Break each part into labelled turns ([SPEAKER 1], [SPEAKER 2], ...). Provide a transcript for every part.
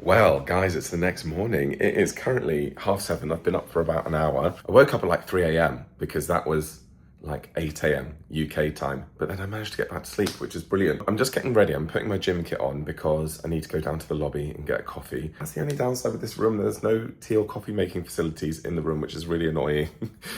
[SPEAKER 1] Well, guys, it's the next morning. It is currently 7:30. I've been up for about an hour. I woke up at like 3 a.m. because that was like 8 a.m. UK time. But then I managed to get back to sleep, which is brilliant. I'm just getting ready. I'm putting my gym kit on because I need to go down to the lobby and get a coffee. That's the only downside with this room. There's no tea or coffee making facilities in the room, which is really annoying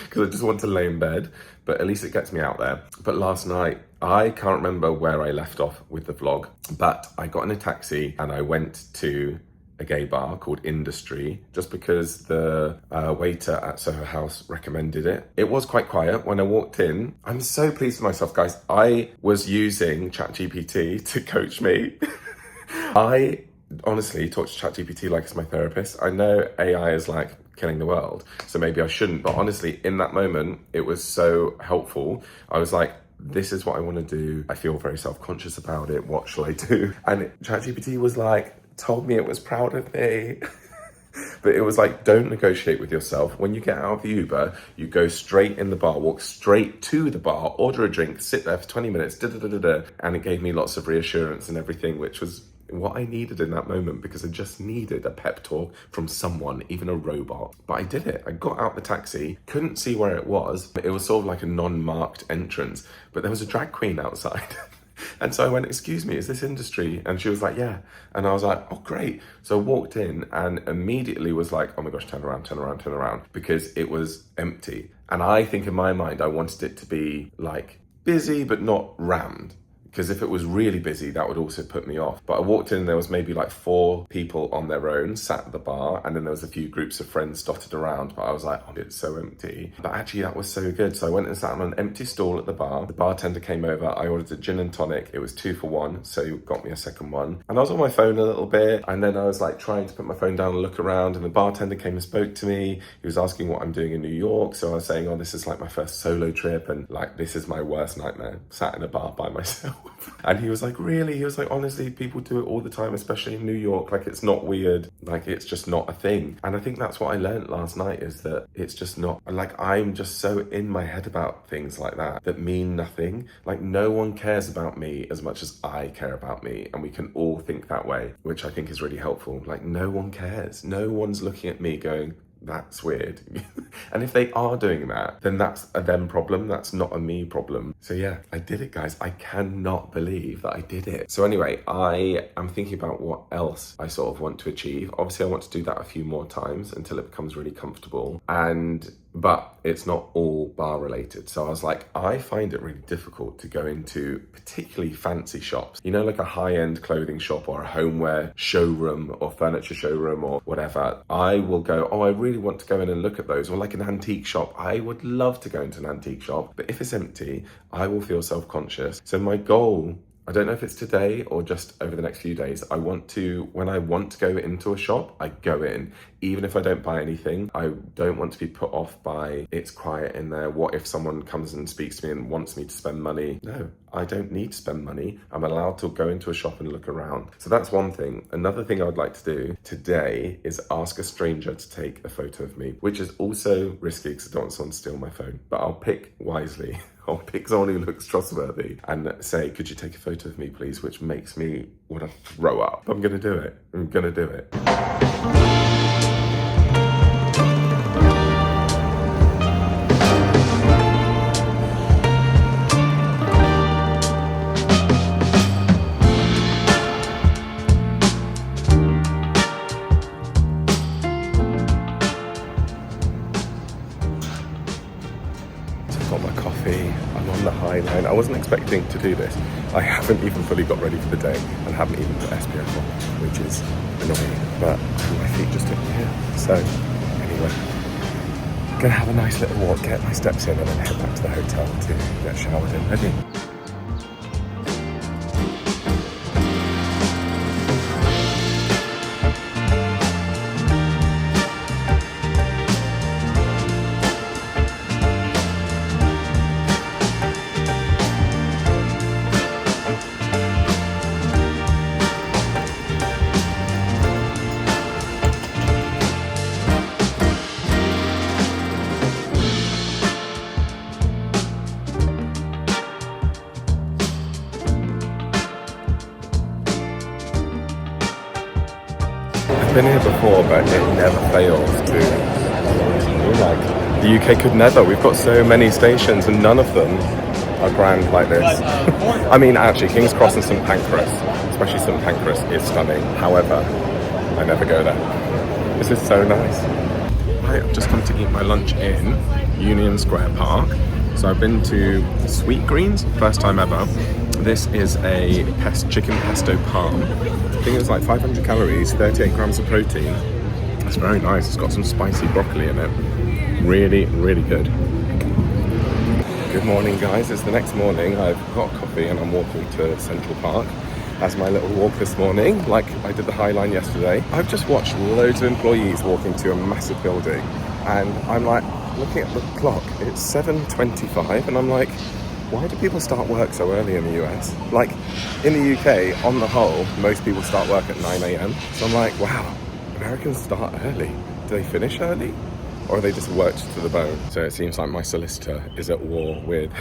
[SPEAKER 1] because I just want to lay in bed. But at least it gets me out there. But last night, I can't remember where I left off with the vlog, but I got in a taxi and I went to a gay bar called Industry just because the waiter at Soho House recommended it. It was quite quiet when I walked in. I'm so pleased with myself, guys. I was using ChatGPT to coach me. I honestly talk to ChatGPT like it's my therapist. I know AI is like killing the world, so maybe I shouldn't, but honestly, in that moment, it was so helpful. I was like, this is what I want to do. I feel very self-conscious about it. What shall I do? And ChatGPT was like, told me it was proud of me. But it was like, don't negotiate with yourself. When you get out of the Uber, you go straight in the bar, walk straight to the bar, order a drink, sit there for 20 minutes, and it gave me lots of reassurance and everything, which was what I needed in that moment because I just needed a pep talk from someone, even a robot. But I did it. I got out the taxi, couldn't see where it was. It was sort of like a non-marked entrance, but there was a drag queen outside. And so I went, excuse me, is this Industry? And she was like, yeah. And I was like, oh, great. So I walked in and immediately was like, oh my gosh, turn around, because it was empty. And I think in my mind, I wanted it to be like busy, but not rammed. Because if it was really busy, that would also put me off. But I walked in and there was maybe like 4 people on their own sat at the bar. And then there was a few groups of friends dotted around. But I was like, oh, it's so empty. But actually that was so good. So I went and sat on an empty stall at the bar. The bartender came over. I ordered a gin and tonic. It was 2 for 1. So he got me a second one. And I was on my phone a little bit. And then I was like trying to put my phone down and look around. And the bartender came and spoke to me. He was asking what I'm doing in New York. So I was saying, oh, this is like my first solo trip. And like, this is my worst nightmare. Sat in a bar by myself. And he was like, really? He was like, honestly, people do it all the time, especially in New York. Like, it's not weird. Like, it's just not a thing. And I think that's what I learned last night is that it's just not, like, I'm just so in my head about things like that mean nothing. Like, no one cares about me as much as I care about me. And we can all think that way, which I think is really helpful. Like, no one cares. No one's looking at me going, that's weird. And if they are doing that, then that's a them problem. That's not a me problem. So yeah, I did it, guys. I cannot believe that I did it. So anyway, I am thinking about what else I sort of want to achieve. Obviously, I want to do that a few more times until it becomes really comfortable. But it's not all bar related. So I was like, I find it really difficult to go into particularly fancy shops. You know, like a high-end clothing shop or a homeware showroom or furniture showroom or whatever. I will go, oh, I really want to go in and look at those. Or like an antique shop. I would love to go into an antique shop. But if it's empty, I will feel self-conscious. So my goal, I don't know if it's today or just over the next few days, when I want to go into a shop, I go in. Even if I don't buy anything, I don't want to be put off by it's quiet in there. What if someone comes and speaks to me and wants me to spend money? No, I don't need to spend money. I'm allowed to go into a shop and look around. So that's one thing. Another thing I would like to do today is ask a stranger to take a photo of me, which is also risky because I don't want someone to steal my phone, but I'll pick wisely. I'll pick someone who looks trustworthy and say, could you take a photo of me, please? Which makes me want to throw up. I'm going to do it. I'm going to do it. Got my coffee, I'm on the High Line. I wasn't expecting to do this. I haven't even fully got ready for the day and haven't even put SPF on, which is annoying, but my feet just took me here. So anyway, gonna have a nice little walk, get my steps in and then head back to the hotel to get showered and ready. I've been here before, but it never fails to, like, the UK could never. We've got so many stations and none of them are grand like this. I mean, actually, King's Cross and St Pancras, especially St Pancras, is stunning. However, I never go there. This is so nice. I've just come to eat my lunch in Union Square Park. So I've been to Sweet Greens, first time ever. This is a chicken pesto parm. I think it's like 500 calories, 38 grams of protein. It's very nice. It's got some spicy broccoli in it. Really, really good. Good morning, guys. It's the next morning. I've got a coffee and I'm walking to Central Park as my little walk this morning, like I did the High Line yesterday. I've just watched loads of employees walking to a massive building, and I'm like, looking at the clock, it's 7:25, and I'm like, why do people start work so early in the US? Like, in the UK, on the whole, most people start work at 9 a.m. So I'm like, wow, Americans start early. Do they finish early? Or are they just worked to the bone? So it seems like my solicitor is at war with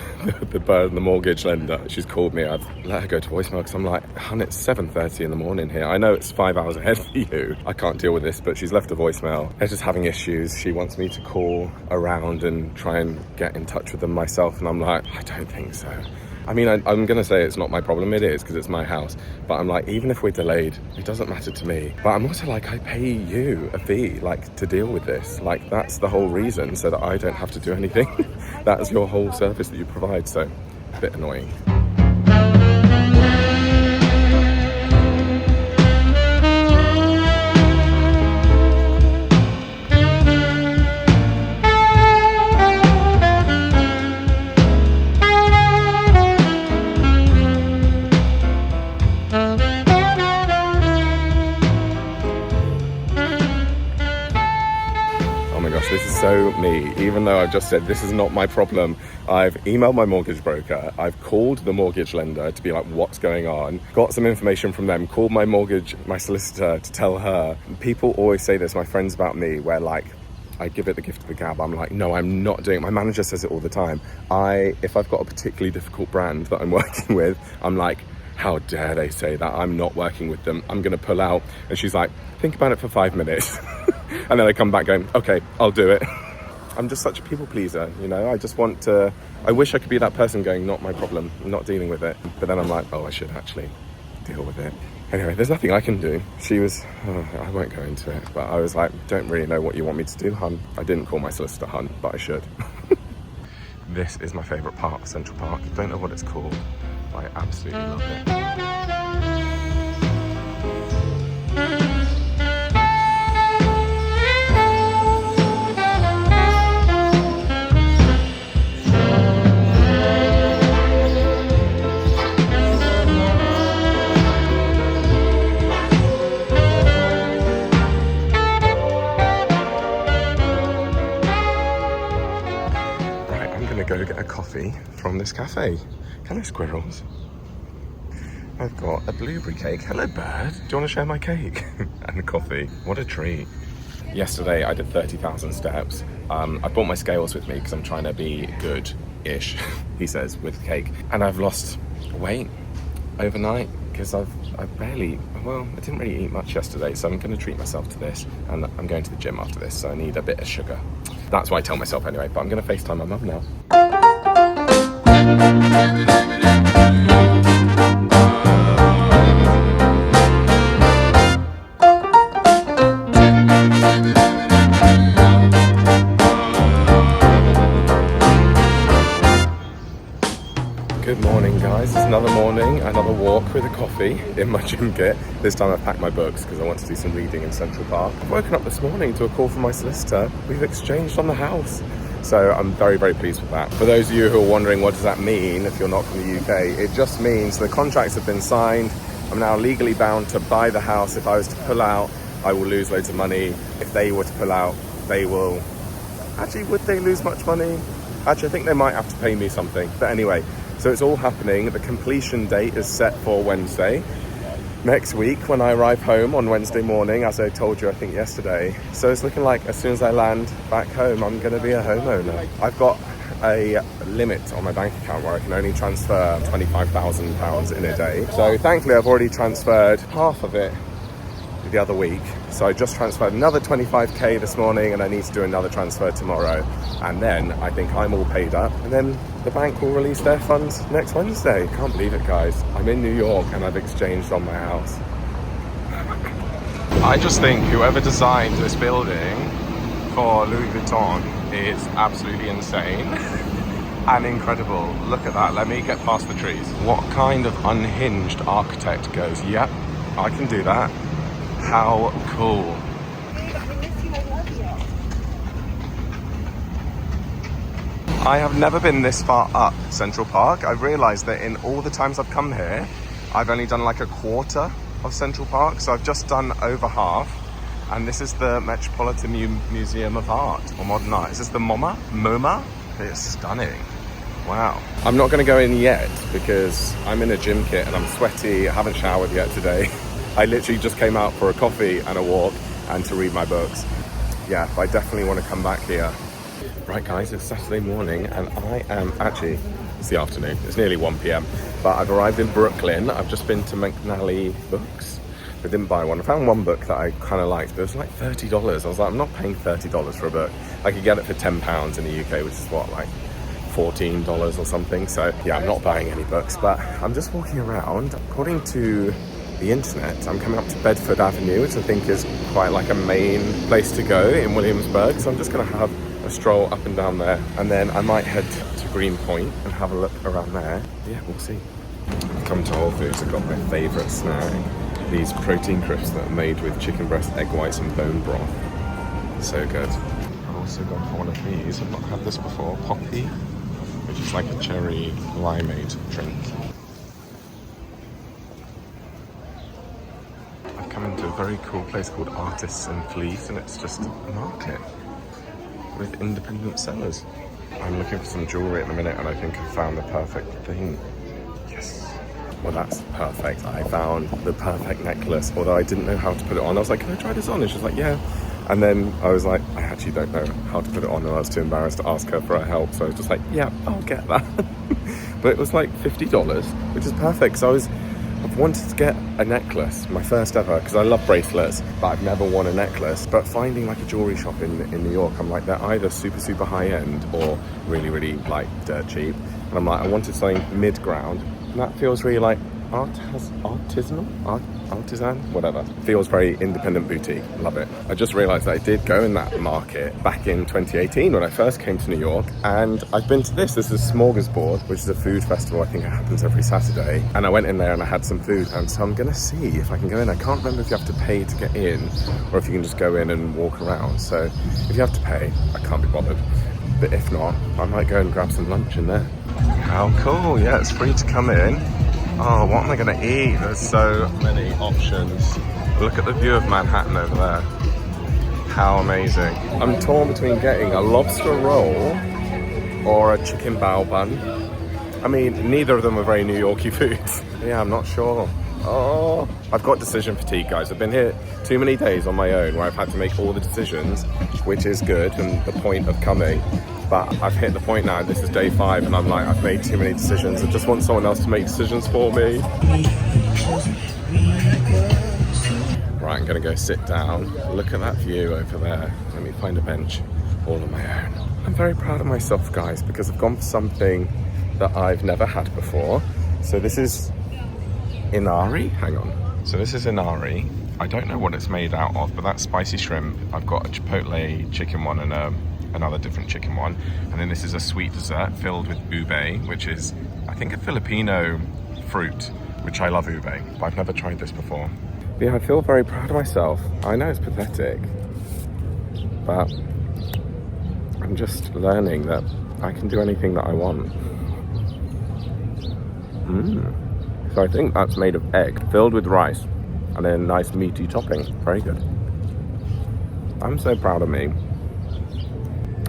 [SPEAKER 1] the mortgage lender. She's called me. I've let her go to voicemail because I'm like, hun, it's 7:30 in the morning here. I know it's 5 hours ahead for you. I can't deal with this, but she's left a voicemail. They're just having issues. She wants me to call around and try and get in touch with them myself. And I'm like, I don't think so. I mean, I'm going to say it's not my problem. It is, because it's my house. But I'm like, even if we're delayed, it doesn't matter to me. But I'm also like, I pay you a fee, like, to deal with this. Like, that's the whole reason, so that I don't have to do anything. That's your whole service that you provide. So, a bit annoying. This is so me, even though I've just said this is not my problem. I've emailed my mortgage broker, I've called the mortgage lender to be like, what's going on? Got some information from them, called my solicitor to tell her. People always say this, my friends, about me, where like, I give it the gift of the gab. I'm like, no, I'm not doing it. My manager says it all the time. If I've got a particularly difficult brand that I'm working with, I'm like, how dare they say that? I'm not working with them. I'm going to pull out. And she's like, think about it for 5 minutes. And then I come back going, okay, I'll do it. I'm just such a people pleaser, you know? I just want to, I wish I could be that person going, not my problem, I'm not dealing with it. But then I'm like, oh, I should actually deal with it. Anyway, there's nothing I can do. She was, I won't go into it, but I was like, don't really know what you want me to do, hun. I didn't call my solicitor hun, but I should. This is my favourite part of Central Park. Don't know what it's called, but I absolutely love it. Go get a coffee from this cafe. Hello, squirrels. I've got a blueberry cake. Hello, bird. Do you want to share my cake? And a coffee. What a treat. Yesterday I did 30,000 steps. I brought my scales with me because I'm trying to be good-ish, he says, with cake. And I've lost weight overnight because I didn't really eat much yesterday, so I'm going to treat myself to this. And I'm going to the gym after this, so I need a bit of sugar. That's what I tell myself anyway, but I'm going to FaceTime my mum now. Good morning, guys. It's another morning, another walk with a coffee in my gym kit. This time I've packed my books because I want to do some reading in Central Park. I've woken up this morning to a call from my solicitor. We've exchanged on the house. So I'm very, very pleased with that. For those of you who are wondering what does that mean if you're not from the UK, it just means the contracts have been signed. I'm now legally bound to buy the house. If I was to pull out, I will lose loads of money. If they were to pull out, they will... Actually, would they lose much money? Actually, I think they might have to pay me something. But anyway, so it's all happening. The completion date is set for Wednesday. Next week when I arrive home on Wednesday morning, as I told you I think yesterday. So it's looking like as soon as I land back home, I'm going to be a homeowner. I've got a limit on my bank account where I can only transfer £25,000 in a day. So thankfully I've already transferred half of it the other week. So I just transferred another 25k this morning, and I need to do another transfer tomorrow. And then I think I'm all paid up, and then the bank will release their funds next Wednesday. Can't believe it, guys. I'm in New York and I've exchanged on my house. I just think whoever designed this building for Louis Vuitton is absolutely insane and incredible. Look at that. Let me get past the trees. What kind of unhinged architect goes, yep, I can do that? How cool. I have never been this far up Central Park. I've realised that in all the times I've come here, I've only done like a quarter of Central Park. So I've just done over half. And this is the Metropolitan Museum of Art, or Modern Art. Is this the MoMA? It's stunning. Wow. I'm not going to go in yet because I'm in a gym kit and I'm sweaty. I haven't showered yet today. I literally just came out for a coffee and a walk and to read my books. Yeah, I definitely want to come back here. Right guys, it's Saturday morning and I am actually, it's the afternoon, it's nearly 1 p.m. But I've arrived in Brooklyn. I've just been to McNally Books. I didn't buy one. I found one book that I kind of liked, but it was like $30. I was like, I'm not paying $30 for a book. I could get it for £10 in the UK, which is what, like $14 or something. So yeah, I'm not buying any books, but I'm just walking around. According to the internet, I'm coming up to Bedford Avenue, which I think is quite like a main place to go in Williamsburg. So I'm just going to have a stroll up and down there, and then I might head to Greenpoint and have a look around there. Yeah, we'll see. I've come to Whole Foods. I've got my favourite snack. These protein crisps that are made with chicken breast, egg whites and bone broth. So good. I've also gone for one of these. I've not had this before. Poppy, which is like a cherry limeade drink. I've come into a very cool place called Artists and Fleece, and it's just a market with independent sellers. I'm looking for some jewellery at the minute and I think I found the perfect thing. Yes. Well, that's perfect. I found the perfect necklace, although I didn't know how to put it on. I was like, can I try this on? And she's like, yeah. And then I was like, I actually don't know how to put it on, and I was too embarrassed to ask her for her help. So I was just like, yeah, I'll get that. But it was like $50, which is perfect. So I've wanted to get a necklace, my first ever, because I love bracelets, but I've never worn a necklace. But finding like a jewelry shop in New York, I'm like, they're either super, super high end or really, really like dirt cheap. And I'm like, I wanted something mid-ground. And that feels really like artisan, whatever. Feels very independent boutique. Love it. I just realized that I did go in that market back in 2018 when I first came to New York, and I've been to this. This is Smorgasbord, which is a food festival. I think it happens every Saturday. And I went in there and I had some food, and so I'm gonna see if I can go in. I can't remember if you have to pay to get in or if you can just go in and walk around. So if you have to pay, I can't be bothered. But if not, I might go and grab some lunch in there. How cool. Yeah, it's free to come in. Oh, what am I going to eat? There's so many options. Look at the view of Manhattan over there. How amazing. I'm torn between getting a lobster roll or a chicken bao bun. I mean, neither of them are very New Yorkie foods. Yeah, I'm not sure. Oh, I've got decision fatigue, guys. I've been here too many days on my own where I've had to make all the decisions, which is good and the point of coming. But I've hit the point now, this is day 5, and I'm like, I've made too many decisions. I just want someone else to make decisions for me. Right, I'm gonna go sit down. Look at that view over there. Let me find a bench all on my own. I'm very proud of myself, guys, because I've gone for something that I've never had before. So this is inari, hang on. So this is inari. I don't know what it's made out of, but that's spicy shrimp. I've got a chipotle chicken one and another different chicken one. And then this is a sweet dessert filled with ube, which is, I think, a Filipino fruit, which I love ube, but I've never tried this before. But yeah, I feel very proud of myself. I know it's pathetic, but I'm just learning that I can do anything that I want. So I think that's made of egg, filled with rice, and then a nice meaty topping. Very good. I'm so proud of me.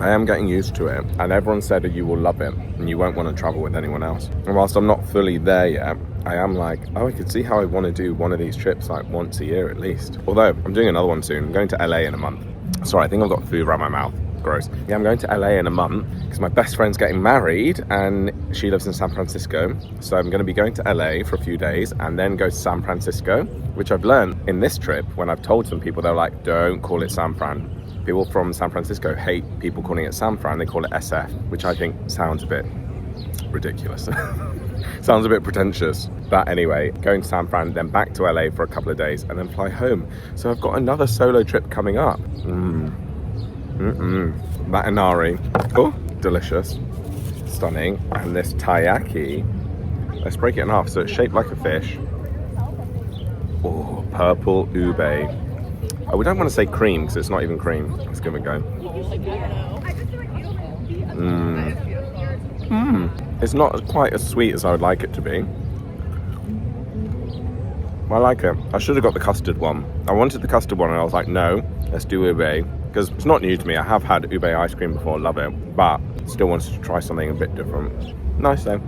[SPEAKER 1] I am getting used to it, and everyone said that you will love it and you won't want to travel with anyone else. And whilst I'm not fully there yet, I am like, oh, I could see how I want to do one of these trips like once a year at least. Although I'm doing another one soon. I'm going to LA in a month. Sorry, I think I've got food around my mouth. Gross. Yeah, I'm going to LA in a month because my best friend's getting married and she lives in San Francisco. So I'm going to be going to LA for a few days and then go to San Francisco, which I've learned in this trip. When I've told some people, they're like, don't call it San Fran. People from San Francisco hate people calling it San Fran. They call it SF, which I think sounds a bit ridiculous. Sounds a bit pretentious. But anyway, going to San Fran, then back to LA for a couple of days and then fly home. So I've got another solo trip coming up. That inari, oh, delicious, stunning. And this taiyaki, let's break it in half so it's shaped like a fish. Oh, purple ube. Oh, we don't want to say cream because it's not even cream. Let's give it a go. It's not quite as sweet as I would like it to be. I like it. I should have got the custard one. I wanted the custard one and I was like, no, let's do ube. Because it's not new to me. I have had ube ice cream before, love it. But still wanted to try something a bit different. Nice though.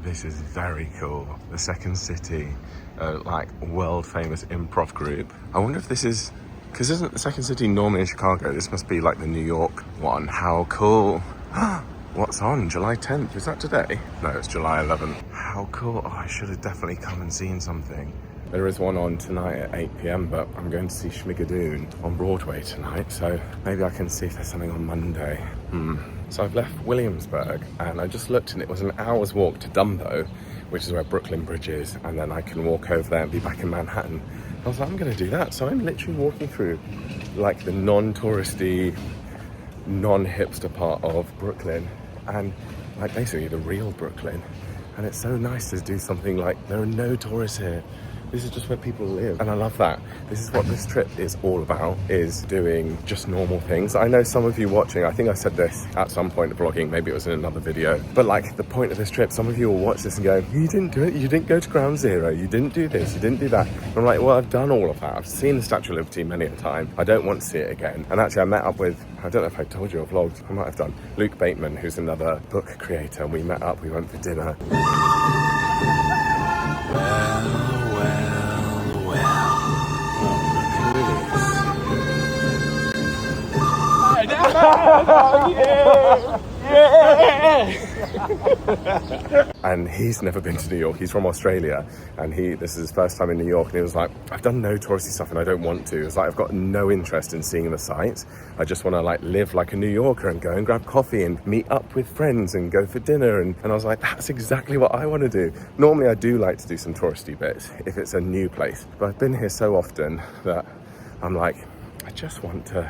[SPEAKER 1] This is very cool. The Second City, like world famous improv group. I wonder if this is, because isn't the Second City normally in Chicago? This must be like the New York one. How cool. What's on? July 10th? Is that today? No, it's July 11th. How cool. Oh, I should have definitely come and seen something. There is one on tonight at 8 p.m, but I'm going to see Schmigadoon on Broadway tonight, so maybe I can see if there's something on Monday. So I've left Williamsburg, and I just looked and it was an hour's walk to Dumbo, which is where Brooklyn Bridge is, and then I can walk over there and be back in Manhattan. I was like, I'm going to do that. So I'm literally walking through like the non-touristy, non-hipster part of Brooklyn, and like basically the real Brooklyn. And it's so nice to do something like, there are no tourists here. This is just where people live, and I love that. This is what this trip is all about, is doing just normal things. I know some of you watching, I think I said this at some point of vlogging, maybe it was in another video, but like the point of this trip, some of you will watch this and go, you didn't do it, you didn't go to Ground Zero, you didn't do this, you didn't do that. And I'm like, well, I've done all of that. I've seen the Statue of Liberty many a time. I don't want to see it again. And actually I met up with, I don't know if I told you or vlogged, I might have done, Luke Bateman, who's another book creator, and we met up, we went for dinner. And he's never been to New York. He's from Australia, and this is his first time in New York, and he was like, I've done no touristy stuff and I don't want to. It's like, I've got no interest in seeing the sights. I just want to like live like a New Yorker and go and grab coffee and meet up with friends and go for dinner. And I was like, that's exactly what I want to do. Normally I do like to do some touristy bits if it's a new place, but I've been here so often that I'm like, I just want to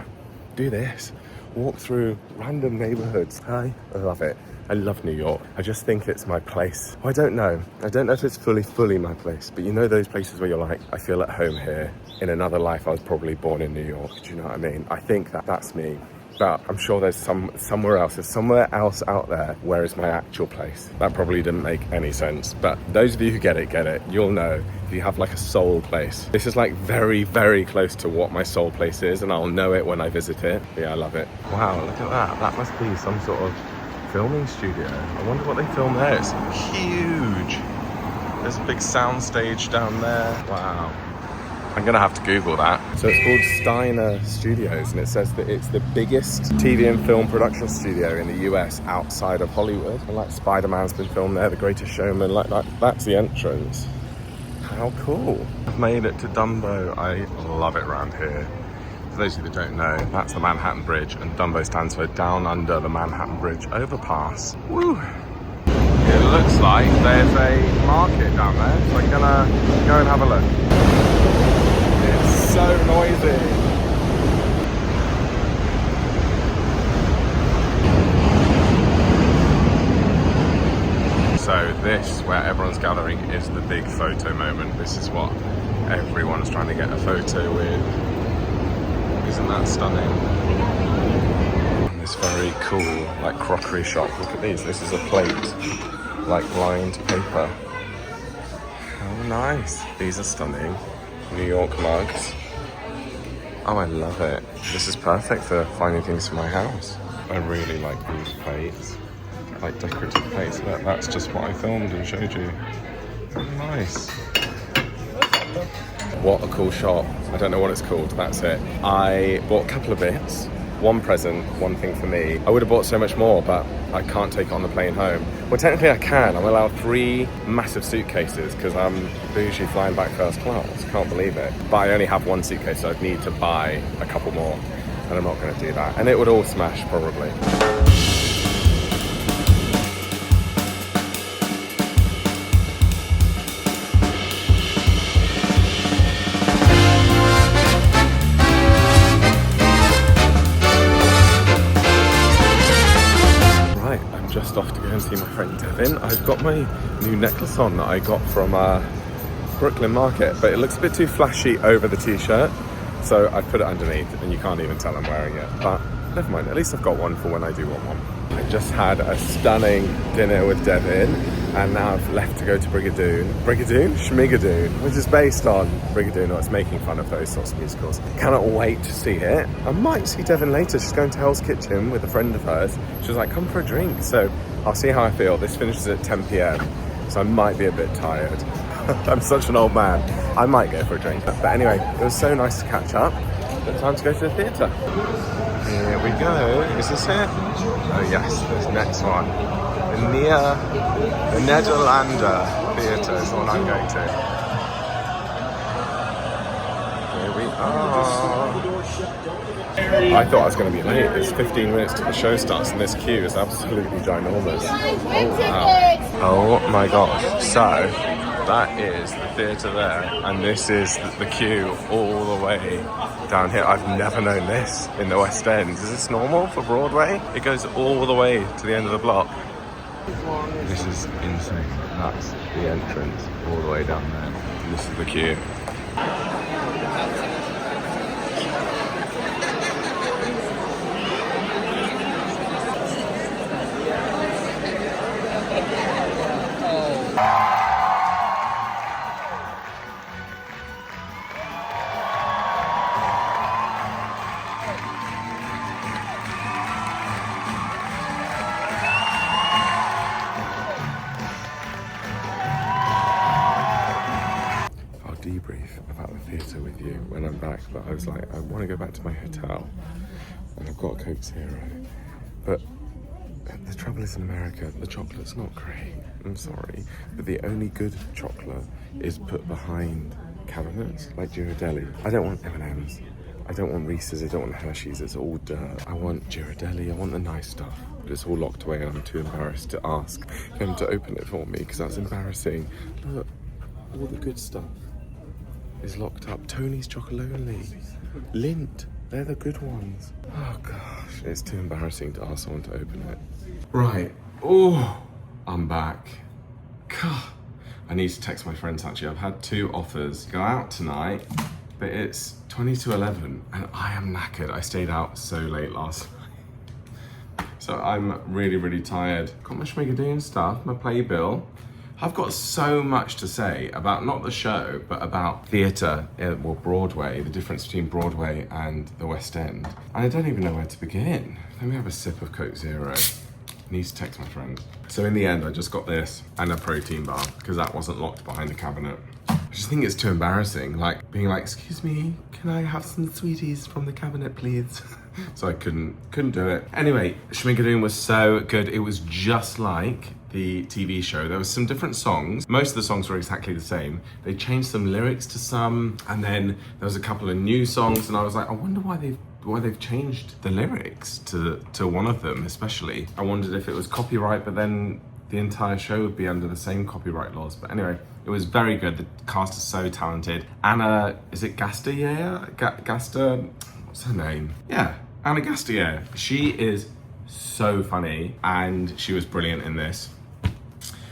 [SPEAKER 1] do this. Walk through random neighborhoods. I love it. I love New York. I just think it's my place. I don't know if it's fully my place, but you know those places where you're like, I feel at home here. In another life, I was probably born in New York. Do you know what I mean? I think that's me. But I'm sure there's somewhere else. There's somewhere else out there where is my actual place. That probably didn't make any sense. But those of you who get it. You'll know if you have like a soul place. This is like very, very close to what my soul place is, and I'll know it when I visit it. Yeah, I love it. Wow, look at that. That must be some sort of filming studio. I wonder what they film there. It's huge. There's a big sound stage down there. Wow. I'm gonna have to Google that. So it's called Steiner Studios, and it says that it's the biggest TV and film production studio in the US outside of Hollywood. And like Spider-Man's been filmed there, The Greatest Showman, like that's the entrance. How cool. I've made it to Dumbo. I love it around here. For those of you that don't know, that's the Manhattan Bridge, and Dumbo stands for Down Under the Manhattan Bridge Overpass. Woo! It looks like there's a market down there, so I'm gonna go and have a look. It's so noisy. So this, where everyone's gathering, is the big photo moment. This is what everyone's trying to get a photo with. Isn't that stunning? And this very cool, like crockery shop. Look at these. This is a plate, like lined paper. How nice. These are stunning. New York mugs. Oh, I love it. This is perfect for finding things for my house. I really like these plates, like decorative plates. Look, that's just what I filmed and showed you. Nice. What a cool shop. I don't know what it's called, that's it. I bought a couple of bits. one present, one thing for me. I would have bought so much more, but I can't take it on the plane home. Well, technically I can. I'm allowed 3 massive suitcases because I'm bougie flying back first class. Can't believe it. But I only have 1 suitcase, so I'd need to buy a couple more. And I'm not going to do that. And it would all smash, probably. Right, I'm just off to go and see my friend Devin. I've got my new necklace on that I got from Brooklyn Market, but it looks a bit too flashy over the t-shirt. So I put it underneath and you can't even tell I'm wearing it, but never mind, at least I've got one for when I do want one. I just had a stunning dinner with Devin and now I've left to go to Brigadoon. Brigadoon? Schmigadoon, which is based on Brigadoon, or it's making fun of those sorts of musicals. Cannot wait to see it. I might see Devin later. She's going to Hell's Kitchen with a friend of hers. She was like, come for a drink. So I'll see how I feel. This finishes at 10 p.m, so I might be a bit tired. I'm such an old man. I might go for a drink. But anyway, it was so nice to catch up. But time to go to the theatre. Here we go. Is this it? Oh yes, this next one. The Nederlander Theatre is the one I'm going to. Here we are. I thought I was going to be late. It's 15 minutes till the show starts and this queue is absolutely ginormous. Oh wow. Oh my gosh. So that is the theatre there, and this is the queue all the way down here. I've never known this in the West End. Is this normal for Broadway? It goes all the way to the end of the block. This is insane. That's the entrance all the way down there. And this is the queue. Debrief about the theatre with you when I'm back, but I was like, I want to go back to my hotel and I've got a Coke Zero, but the trouble is in America, the chocolate's not great, I'm sorry, but the only good chocolate is put behind cabinets like Ghirardelli. I don't want M&M's, I don't want Reese's, I don't want Hershey's, it's all dirt. I want Ghirardelli, I want the nice stuff, but it's all locked away and I'm too embarrassed to ask him to open it for me because that's embarrassing. Look, all the good stuff is locked up. Tony's Chocolonely, Lindt, they're the good ones. Oh gosh, it's too embarrassing to ask someone to open it. Right, oh, I'm back. God, I need to text my friends actually. I've had 2 offers. Go out tonight, but it's 20 to 11 and I am knackered. I stayed out so late last night. So I'm really, really tired. Got my Schmigadoon stuff, my playbill. I've got so much to say about not the show, but about theatre, well, Broadway, the difference between Broadway and the West End. And I don't even know where to begin. Let me have a sip of Coke Zero. I need to text my friend. So in the end, I just got this and a protein bar because that wasn't locked behind the cabinet. I just think it's too embarrassing, like being like, excuse me, can I have some sweeties from the cabinet, please? So I couldn't do it. Anyway, Schmigadoon was so good. It was just like the TV show. There was some different songs. Most of the songs were exactly the same. They changed some lyrics to some, and then there was a couple of new songs, and I was like, I wonder why they've changed the lyrics to one of them, especially. I wondered if it was copyright, but then the entire show would be under the same copyright laws. But anyway, it was very good. The cast is so talented. Anna, is it Gastier? Gaster, what's her name? Yeah, Anna Gastier. She is so funny, and she was brilliant in this.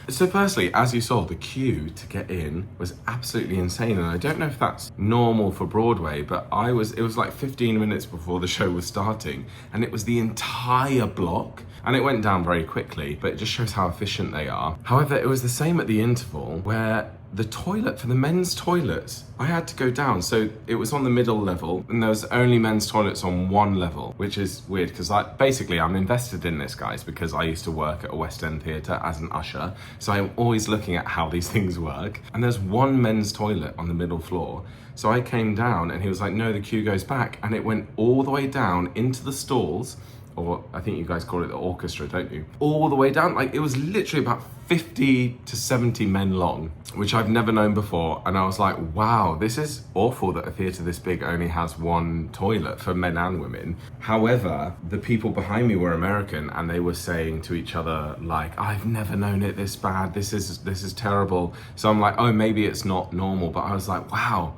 [SPEAKER 1] So firstly, as you saw, the queue to get in was absolutely insane, and I don't know if that's normal for Broadway, but it was like 15 minutes before the show was starting, and it was the entire block, and it went down very quickly, but it just shows how efficient they are. However, it was the same at the interval, where the toilet, for the men's toilets, I had to go down. So it was on the middle level and there was only men's toilets on one level, which is weird because basically I'm invested in this, guys, because I used to work at a West End theatre as an usher. So I'm always looking at how these things work. And there's one men's toilet on the middle floor. So I came down and he was like, no, the queue goes back. And it went all the way down into the stalls, or I think you guys call it the orchestra, don't you? All the way down, like it was literally about 50 to 70 men long, which I've never known before. And I was like, wow, this is awful that a theatre this big only has one toilet for men and women. However, the people behind me were American and they were saying to each other, like, I've never known it this bad, this is terrible. So I'm like, oh, maybe it's not normal. But I was like, wow,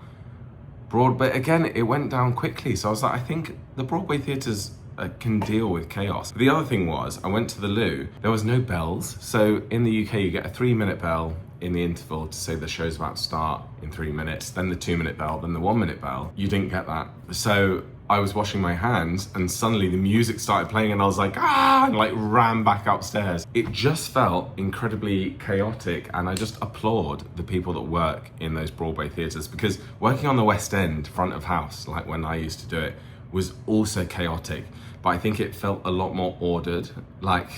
[SPEAKER 1] but again, it went down quickly. So I was like, I think the Broadway theatres can deal with chaos. The other thing was, I went to the loo, there was no bells. So in the UK, you get a 3-minute bell in the interval to say the show's about to start in 3 minutes, then the 2-minute bell, then the 1-minute bell. You didn't get that. So I was washing my hands and suddenly the music started playing and I was like, ah, and like ran back upstairs. It just felt incredibly chaotic, and I just applaud the people that work in those Broadway theatres, because working on the West End front of house, like when I used to do it, was also chaotic, but I think it felt a lot more ordered. Like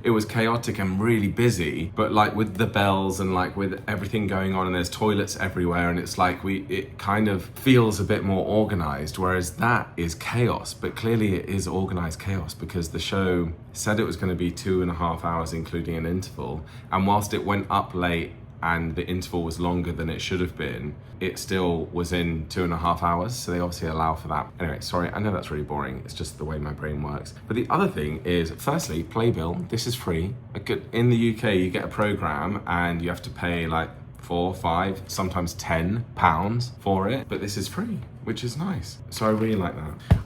[SPEAKER 1] it was chaotic and really busy, but like with the bells and like with everything going on and there's toilets everywhere, and it's like it kind of feels a bit more organized, whereas that is chaos. But clearly it is organized chaos because the show said it was going to be 2.5 hours including an interval, and whilst it went up late and the interval was longer than it should have been, it still was in 2.5 hours. So they obviously allow for that. Anyway, sorry, I know that's really boring. It's just the way my brain works. But the other thing is, firstly, Playbill, this is free. In the UK, you get a program and you have to pay like 4, 5, sometimes £10 for it, but this is free, which is nice. So I really like that.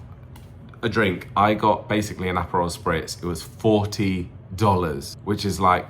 [SPEAKER 1] A drink, I got basically an Aperol Spritz. It was $40, which is like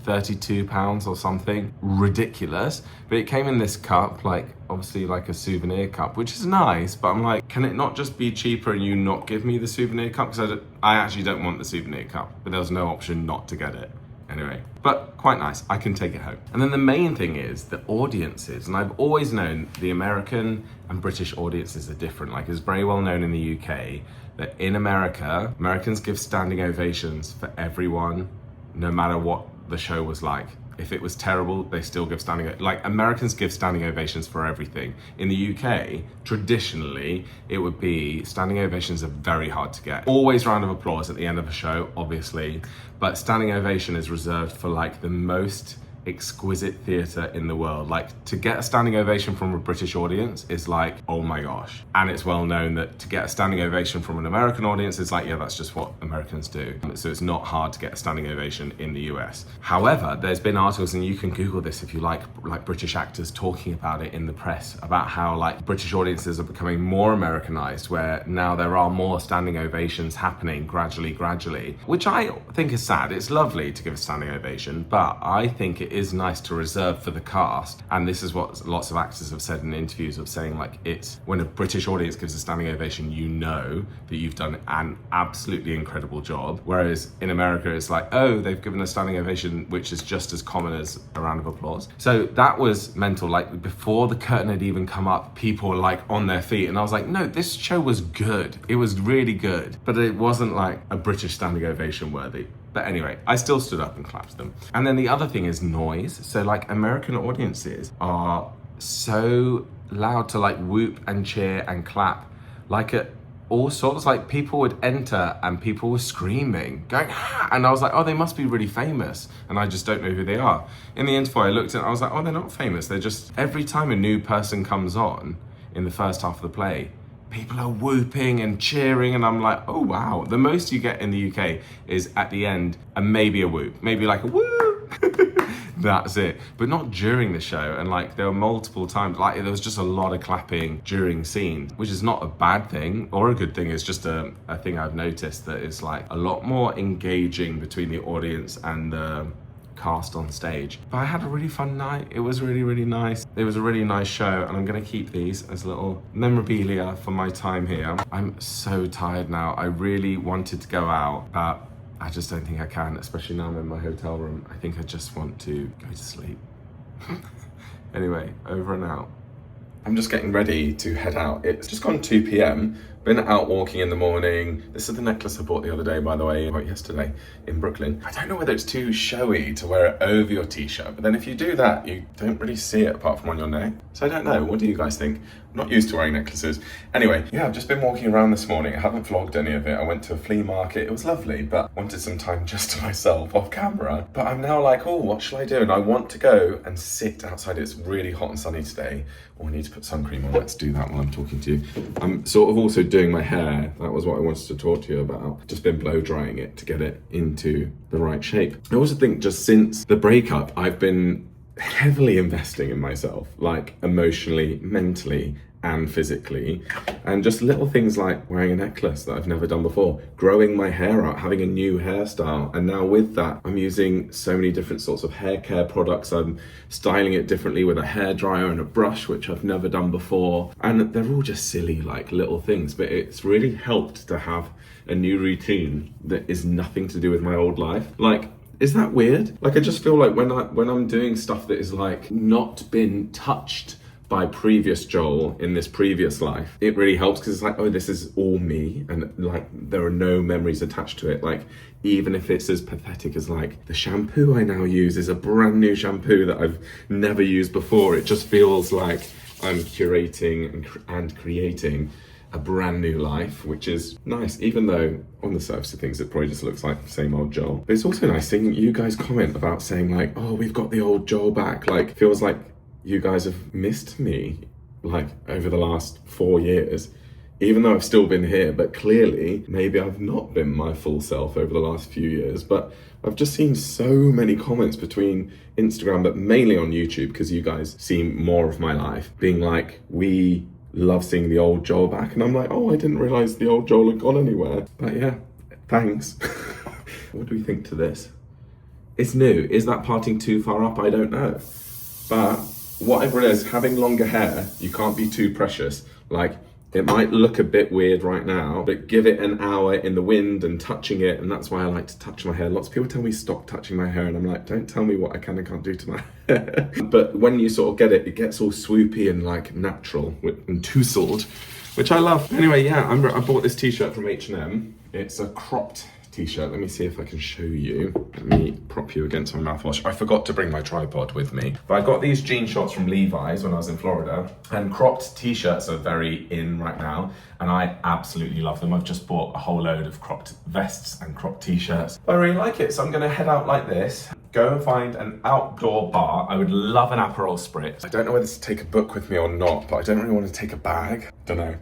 [SPEAKER 1] £32 or something, ridiculous. But it came in this cup, like obviously like a souvenir cup, which is nice, but I'm like, can it not just be cheaper and you not give me the souvenir cup? Because I actually don't want the souvenir cup, but there was no option not to get it. Anyway, but quite nice, I can take it home. And then the main thing is the audiences, and I've always known the American and British audiences are different. Like it's very well known in the UK that in America, Americans give standing ovations for everyone, no matter what the show was like. If it was terrible, they still give like Americans give standing ovations for everything. In the UK, traditionally, it would be standing ovations are very hard to get. Always round of applause at the end of a show, obviously, but standing ovation is reserved for like the most exquisite theatre in the world. Like to get a standing ovation from a British audience is like, oh my gosh. And it's well known that to get a standing ovation from an American audience is like, yeah, that's just what Americans do. So it's not hard to get a standing ovation in the US. However, there's been articles, and you can Google this if you like British actors talking about it in the press, about how like British audiences are becoming more Americanized, where now there are more standing ovations happening gradually, which I think is sad. It's lovely to give a standing ovation, but I think it is nice to reserve for the cast. And this is what lots of actors have said in interviews, of saying like, it's when a British audience gives a standing ovation, you know that you've done an absolutely incredible job. Whereas in America, it's like, oh, they've given a standing ovation, which is just as common as a round of applause. So that was mental. Like before the curtain had even come up, people were like on their feet. And I was like, no, this show was good. It was really good, but it wasn't like a British standing ovation worthy. But anyway, I still stood up and clapped them. And then the other thing is noise. So like American audiences are so loud to like whoop and cheer and clap, like at all sorts. Like people would enter and people were screaming, going, ah! And I was like, oh, they must be really famous. And I just don't know who they are. In the interval, I looked and I was like, oh, they're not famous. They're just, every time a new person comes on in the first half of the play, people are whooping and cheering, and I'm like, oh wow. The most you get in the UK is at the end, and maybe a whoop, maybe like a woo. That's it, but not during the show. And like there were multiple times, like there was just a lot of clapping during scenes, which is not a bad thing or a good thing. It's just a thing I've noticed, that it's like a lot more engaging between the audience and the cast on stage. But I had a really fun night. It was really, really nice. It was a really nice show, and I'm gonna keep these as little memorabilia for my time here. I'm so tired now. I really wanted to go out, but I just don't think I can, especially now I'm in my hotel room. I think I just want to go to sleep. Anyway, over and out. I'm just getting ready to head out. It's just gone 2 p.m. Been out walking in the morning. This is the necklace I bought the other day, by the way, yesterday in Brooklyn. I don't know whether it's too showy to wear it over your t-shirt, but then if you do that, you don't really see it apart from on your neck. So I don't know, what do you guys think? I'm not used to wearing necklaces. Anyway, yeah, I've just been walking around this morning. I haven't vlogged any of it. I went to a flea market. It was lovely, but wanted some time just to myself off camera. But I'm now like, oh, what shall I do? And I want to go and sit outside. It's really hot and sunny today. Oh, I need to put sun cream on. Let's do that while I'm talking to you. I'm sort of also doing my hair. That was what I wanted to talk to you about. Just been blow drying it to get it into the right shape. I also think just since the breakup, I've been heavily investing in myself, like emotionally, mentally, and physically, and just little things like wearing a necklace that I've never done before, growing my hair out, having a new hairstyle, and now with that I'm using so many different sorts of hair care products. I'm styling it differently with a hairdryer and a brush, which I've never done before, and they're all just silly like little things, but it's really helped to have a new routine that is nothing to do with my old life. Like, is that weird? Like, I just feel like when I'm doing stuff that is like not been touched by previous Joel in this previous life, it really helps because it's like, oh, this is all me, and like there are no memories attached to it. Like, even if it's as pathetic as like the shampoo I now use is a brand new shampoo that I've never used before, it just feels like I'm curating and creating a brand new life, which is nice, even though on the surface of things it probably just looks like the same old Joel. But it's also nice seeing you guys comment about saying like, oh, we've got the old Joel back. Like, feels like you guys have missed me like over the last 4 years, even though I've still been here, but clearly maybe I've not been my full self over the last few years. But I've just seen so many comments between Instagram, but mainly on YouTube, because you guys see more of my life, being like, we love seeing the old Joel back. And I'm like, oh, I didn't realize the old Joel had gone anywhere. But yeah, thanks. What do we think to this? It's new. Is that parting too far up? I don't know. But what I've realized, having longer hair, you can't be too precious. Like, it might look a bit weird right now, but give it an hour in the wind and touching it, and that's why I like to touch my hair. Lots of people tell me stop touching my hair, and I'm like, don't tell me what I can and can't do to my hair. But when you sort of get it, it gets all swoopy and like natural and tousled, which I love. Anyway, yeah, I bought this t-shirt from H&M. It's a cropped t-shirt. Let me see if I can show you. Let me prop you against my mouthwash. I forgot to bring my tripod with me. But I got these jean shorts from Levi's when I was in Florida, and cropped t-shirts are very in right now, and I absolutely love them. I've just bought a whole load of cropped vests and cropped t-shirts. I really like it, so I'm gonna head out like this, go and find an outdoor bar. I would love an Aperol Spritz. I don't know whether to take a book with me or not, but I don't really want to take a bag. Don't know.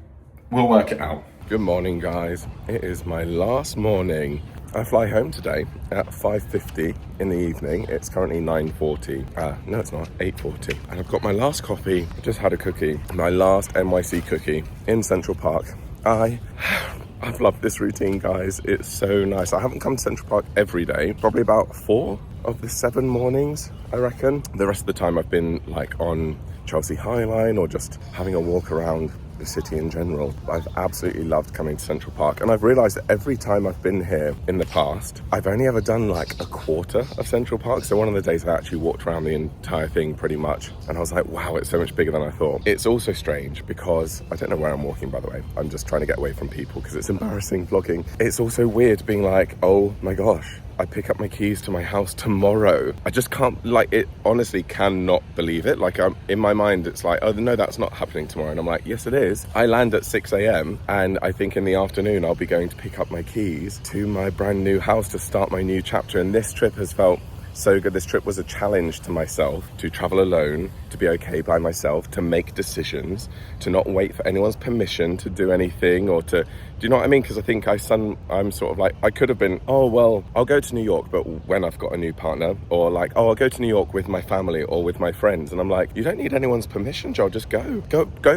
[SPEAKER 1] We'll work it out. Good morning, guys. It is my last morning. I fly home today at 5:50 in the evening. It's currently 9:40. No, it's not, 8:40. And I've got my last coffee, just had a cookie, my last NYC cookie in Central Park. I've loved this routine, guys. It's so nice. I haven't come to Central Park every day, probably about 4 of the 7 mornings, I reckon. The rest of the time I've been like on Chelsea High Line or just having a walk around the city in general. I've absolutely loved coming to Central Park, and I've realized that every time I've been here in the past, I've only ever done like a quarter of Central Park. So one of the days I actually walked around the entire thing pretty much, and I was like, wow, it's so much bigger than I thought. It's also strange because I don't know where I'm walking, by the way. I'm just trying to get away from people because it's embarrassing vlogging. It's also weird being like, oh my gosh, I pick up my keys to my house tomorrow. I just can't, like, it honestly cannot believe it. Like, in my mind, it's like, oh no, that's not happening tomorrow. And I'm like, yes, it is. I land at 6 a.m. and I think in the afternoon, I'll be going to pick up my keys to my brand new house to start my new chapter. And this trip has felt so good. This trip was a challenge to myself to travel alone, to be okay by myself, to make decisions, to not wait for anyone's permission to do anything or to, do you know what I mean? Because I think I'm sort of like, I could have been, oh, well, I'll go to New York, but when I've got a new partner, or like, oh, I'll go to New York with my family or with my friends. And I'm like, you don't need anyone's permission, Joel, just go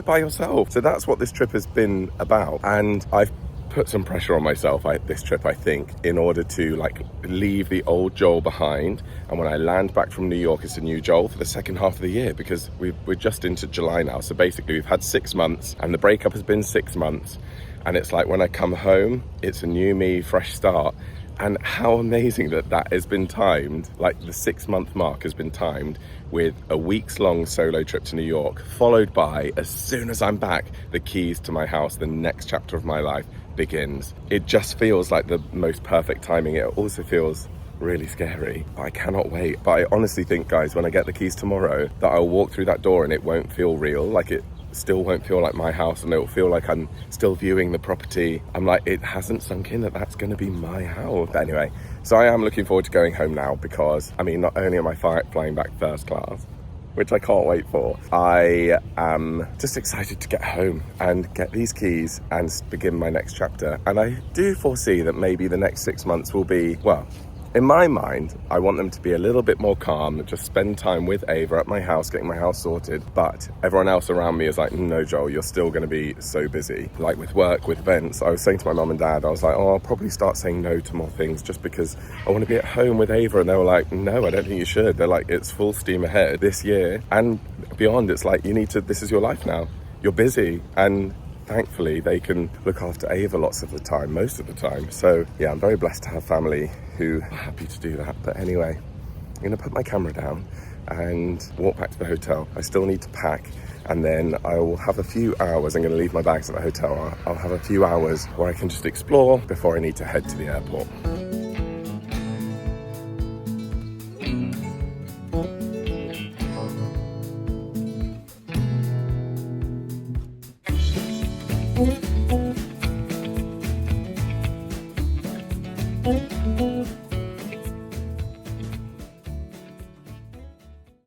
[SPEAKER 1] by yourself. So that's what this trip has been about. And I've put some pressure on myself this trip, I think, in order to like leave the old Joel behind. And when I land back from New York, it's a new Joel for the second half of the year, because we're just into July now. So basically we've had 6 months and the breakup has been 6 months. And it's like when I come home, it's a new me, fresh start. And how amazing that that has been timed, like the 6-month mark has been timed with a weeks-long solo trip to New York, followed by, as soon as I'm back, the keys to my house. The next chapter of my life begins. It just feels like the most perfect timing. It also feels really scary. I cannot wait. But I honestly think, guys, when I get the keys tomorrow, that I'll walk through that door and it won't feel real. Like, it still won't feel like my house, and it'll feel like I'm still viewing the property. I'm like, it hasn't sunk in that that's going to be my house. But anyway, so I am looking forward to going home now, because I mean, not only am I flying back first class, which I can't wait for, I am just excited to get home and get these keys and begin my next chapter. And I do foresee that maybe the next 6 months will be, well, in my mind, I want them to be a little bit more calm, just spend time with Ava at my house, getting my house sorted. But everyone else around me is like, no, Joel, you're still going to be so busy. Like with work, with events. I was saying to my mum and dad, I was like, oh, I'll probably start saying no to more things just because I want to be at home with Ava. And they were like, no, I don't think you should. They're like, it's full steam ahead this year and beyond. It's like, you need to, this is your life now. You're busy. And thankfully, they can look after Ava lots of the time, most of the time. So yeah, I'm very blessed to have family who are happy to do that. But anyway, I'm gonna put my camera down and walk back to the hotel. I still need to pack, and then I will have a few hours. I'm gonna leave my bags at the hotel. I'll have a few hours where I can just explore before I need to head to the airport.